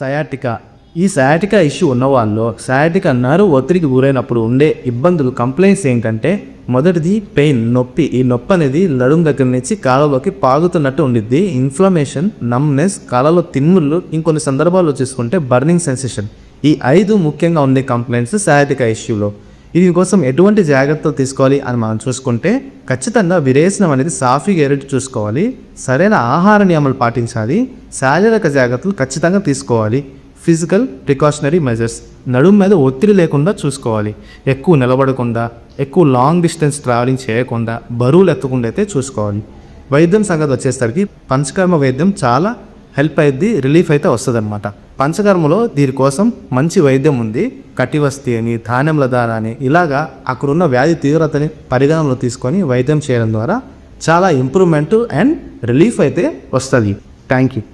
Sciatica. ఈ sciatica issue ఉన్నవాళ్ళు sciatica nerve ఒత్తిడికి గురైనప్పుడు ఉండే ఇబ్బందులు కంప్లైంట్స్ ఏంటంటే, మొదటిది పెయిన్, నొప్పి. ఈ నొప్పి అనేది నడుము దగ్గర నుంచి కాళ్ళలోకి పాగుతున్నట్టు ఉండిద్ది. ఇన్ఫ్లమేషన్, నమ్నెస్, కాళ్ళలో తిమ్ముళ్ళు, ఇంకొన్ని సందర్భాల్లో చూసుకుంటే బర్నింగ్ సెన్సేషన్. ఈ 5 ముఖ్యంగా ఉండే కంప్లైంట్స్ సయాటికా ఇష్యూలో. దీనికోసం ఎటువంటి జాగ్రత్తలు తీసుకోవాలి అని మనం చూసుకుంటే, ఖచ్చితంగా విరేచనం అనేది సాఫీగా ఏరేట్టు చూసుకోవాలి. సరైన ఆహార నియమాలు పాటించాలి. శారీరక జాగ్రత్తలు ఖచ్చితంగా తీసుకోవాలి. ఫిజికల్ ప్రికాషనరీ మెజర్స్, నడుము మీద ఒత్తిడి లేకుండా చూసుకోవాలి. ఎక్కువ నిలబడకుండా, ఎక్కువ లాంగ్ డిస్టెన్స్ ట్రావెలింగ్ చేయకుండా, బరువులు ఎత్తకుండా అయితే చూసుకోవాలి. వైద్యం సంగతి వచ్చేసరికి పంచకర్మ వైద్యం చాలా హెల్ప్ అయ్యిద్ది, రిలీఫ్ అయితే వస్తుంది అనమాట. పంచకర్మలో దీనికోసం మంచి వైద్యం ఉంది. కటివస్తి అని, ధాన్యముల దార అని, ఇలాగా అక్కడున్న వ్యాధి తీవ్రతని పరిగణనలో తీసుకొని వైద్యం చేయడం ద్వారా చాలా ఇంప్రూవ్మెంట్ అండ్ రిలీఫ్ అయితే వస్తుంది. Thank you.